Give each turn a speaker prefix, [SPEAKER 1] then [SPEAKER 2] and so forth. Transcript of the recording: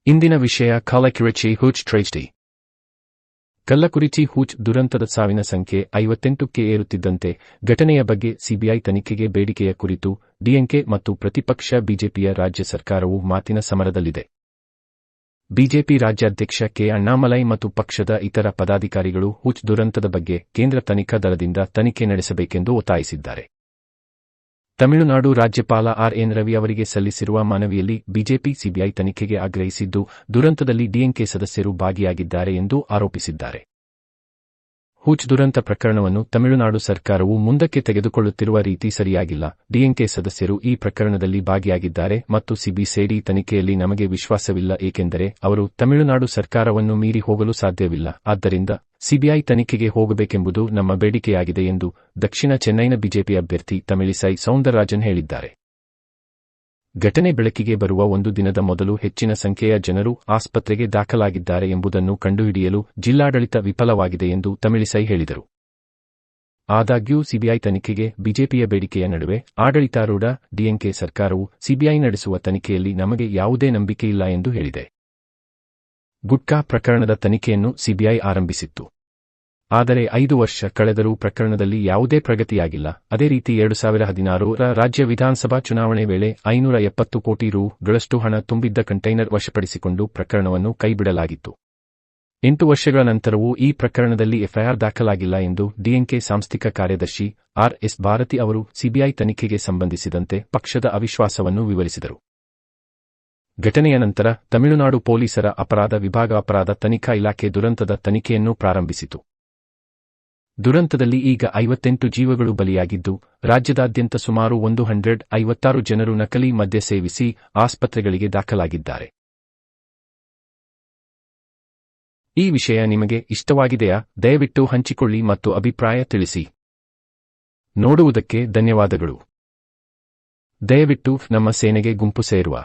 [SPEAKER 1] ಇಂದಿನ ವಿಷಯ ಕಲ್ಲಕುರಿಚಿ Hooch ಟ್ರೇಸ್ಟಿ. ಕಲ್ಲಕುರಿಚಿ Hooch ದುರಂತದ ಸಾವಿನ ಸಂಖ್ಯೆ 58ಕ್ಕೆ ಏರುತ್ತಿದ್ದಂತೆ ಘಟನೆಯ ಬಗ್ಗೆ ಸಿಬಿಐ ತನಿಖೆಗೆ ಬೇಡಿಕೆಯ ಕುರಿತು ಡಿಎಂಕೆ ಮತ್ತು ಪ್ರತಿಪಕ್ಷ ಬಿಜೆಪಿಯ ರಾಜ್ಯ ಸರ್ಕಾರವು ಮಾತಿನ ಸಮರದಲ್ಲಿದೆ. ಬಿಜೆಪಿ ರಾಜ್ಯಾಧ್ಯಕ್ಷ ಕೆ ಅಣ್ಣಾಮಲೈ ಮತ್ತು ಪಕ್ಷದ ಇತರ ಪದಾಧಿಕಾರಿಗಳು ಹೂಚ್ ದುರಂತದ ಬಗ್ಗೆ ಕೇಂದ್ರ ತನಿಖಾ ದಳದಿಂದ ತನಿಖೆ ನಡೆಸಬೇಕೆಂದು ಒತ್ತಾಯಿಸಿದ್ದಾರೆ. ತಮಿಳುನಾಡು ರಾಜ್ಯಪಾಲ ಆರ್.ಎನ್. ರವಿ ಅವರಿಗೆ ಸಲ್ಲಿಸಿರುವ ಮನವಿಯಲ್ಲಿ ಬಿಜೆಪಿ ಸಿಬಿಐ ತನಿಖೆಗೆ ಆಗ್ರಹಿಸಿದ್ದು, ದುರಂತದಲ್ಲಿ ಡಿಎಂಕೆ ಸದಸ್ಯರು ಭಾಗಿಯಾಗಿದ್ದಾರೆ ಎಂದು ಆರೋಪಿಸಿದ್ದಾರೆ. ಹೂಚ್ ದುರಂತ ಪ್ರಕರಣವನ್ನು ತಮಿಳುನಾಡು ಸರ್ಕಾರವು ಮುಂದಕ್ಕೆ ತೆಗೆದುಕೊಳ್ಳುತ್ತಿರುವ ರೀತಿ ಸರಿಯಾಗಿಲ್ಲ. ಡಿಎಂಕೆ ಸದಸ್ಯರು ಈ ಪ್ರಕರಣದಲ್ಲಿ ಭಾಗಿಯಾಗಿದ್ದಾರೆ ಮತ್ತು ಸಿಬಿಸಿಐಡಿ ತನಿಖೆಯಲ್ಲಿ ನಮಗೆ ವಿಶ್ವಾಸವಿಲ್ಲ, ಏಕೆಂದರೆ ಅವರು ತಮಿಳುನಾಡು ಸರ್ಕಾರವನ್ನು ಮೀರಿ ಹೋಗಲು ಸಾಧ್ಯವಿಲ್ಲ. ಆದ್ದರಿಂದ ಸಿಬಿಐ ತನಿಖೆಗೆ ಹೋಗಬೇಕೆಂಬುದು ನಮ್ಮ ಬೇಡಿಕೆಯಾಗಿದೆ ಎಂದು ದಕ್ಷಿಣ ಚೆನ್ನೈನ ಬಿಜೆಪಿ ಅಭ್ಯರ್ಥಿ ತಮಿಳಿಸೈ ಸೌಂದರರಾಜನ್ ಹೇಳಿದ್ದಾರೆ. ಘಟನೆ ಬೆಳಕಿಗೆ ಬರುವ ಒಂದು ದಿನದ ಮೊದಲು ಹೆಚ್ಚಿನ ಸಂಖ್ಯೆಯ ಜನರು ಆಸ್ಪತ್ರೆಗೆ ದಾಖಲಾಗಿದ್ದಾರೆ ಎಂಬುದನ್ನು ಕಂಡುಹಿಡಿಯಲು ಜಿಲ್ಲಾಡಳಿತ ವಿಫಲವಾಗಿದೆ ಎಂದು ತಮಿಳಿಸೈ ಹೇಳಿದರು. ಆದಾಗ್ಯೂ ಸಿಬಿಐ ತನಿಖೆಗೆ ಬಿಜೆಪಿಯ ಬೇಡಿಕೆಯ ನಡುವೆ ಆಡಳಿತಾರೂಢ ಡಿಎಂಕೆ ಸರ್ಕಾರವು ಸಿಬಿಐ ನಡೆಸುವ ತನಿಖೆಯಲ್ಲಿ ನಮಗೆ ಯಾವುದೇ ನಂಬಿಕೆಯಿಲ್ಲ ಎಂದು ಹೇಳಿದೆ. ಗುಟ್ಕಾ ಪ್ರಕರಣದ ತನಿಖೆಯನ್ನು ಸಿಬಿಐ ಆರಂಭಿಸಿತ್ತು. ಆದರೆ 5 ವರ್ಷ ಕಳೆದರೂ ಪ್ರಕರಣದಲ್ಲಿ ಯಾವುದೇ ಪ್ರಗತಿಯಾಗಿಲ್ಲ. ಅದೇ ರೀತಿ 2016ರ ರಾಜ್ಯ ವಿಧಾನಸಭಾ ಚುನಾವಣೆ ವೇಳೆ 570 ಕೋಟಿ ರೂ.ಗಳಷ್ಟು ಹಣ ತುಂಬಿದ್ದ ಕಂಟೈನರ್ ವಶಪಡಿಸಿಕೊಂಡು ಪ್ರಕರಣವನ್ನು ಕೈಬಿಡಲಾಗಿತ್ತು. 8 ವರ್ಷಗಳ ನಂತರವೂ ಈ ಪ್ರಕರಣದಲ್ಲಿ ಎಫ್ಐಆರ್ ದಾಖಲಾಗಿಲ್ಲ ಎಂದು ಡಿಎಂಕೆ ಸಾಂಸ್ಥಿಕ ಕಾರ್ಯದರ್ಶಿ ಆರ್.ಎಸ್. ಭಾರತಿ ಅವರು ಸಿಬಿಐ ತನಿಖೆಗೆ ಸಂಬಂಧಿಸಿದಂತೆ ಪಕ್ಷದ ಅವಿಶ್ವಾಸವನ್ನು ವಿವರಿಸಿದರು. ಘಟನೆಯ ನಂತರ ತಮಿಳುನಾಡು ಪೊಲೀಸರ ಅಪರಾಧ ವಿಭಾಗ ಅಪರಾಧ ತನಿಖಾ ಇಲಾಖೆ ದುರಂತದ ತನಿಖೆಯನ್ನು ಪ್ರಾರಂಭಿಸಿತು. ದುರಂತದಲ್ಲಿ ಈಗ 58 ಜೀವಗಳು ಬಲಿಯಾಗಿದ್ದು, ರಾಜ್ಯದಾದ್ಯಂತ ಸುಮಾರು 156 ಜನರು ನಕಲಿ ಮದ್ಯ ಸೇವಿಸಿ ಆಸ್ಪತ್ರೆಗಳಿಗೆ ದಾಖಲಾಗಿದ್ದಾರೆ. ಈ ವಿಷಯ ನಿಮಗೆ ಇಷ್ಟವಾಗಿದೆಯಾ? ದಯವಿಟ್ಟು ಹಂಚಿಕೊಳ್ಳಿ ಮತ್ತು ಅಭಿಪ್ರಾಯ ತಿಳಿಸಿ. ನೋಡುವುದಕ್ಕೆ ಧನ್ಯವಾದಗಳು. ದಯವಿಟ್ಟು ನಮ್ಮ ಸೇನೆಗೆ ಗುಂಪು ಸೇರುವ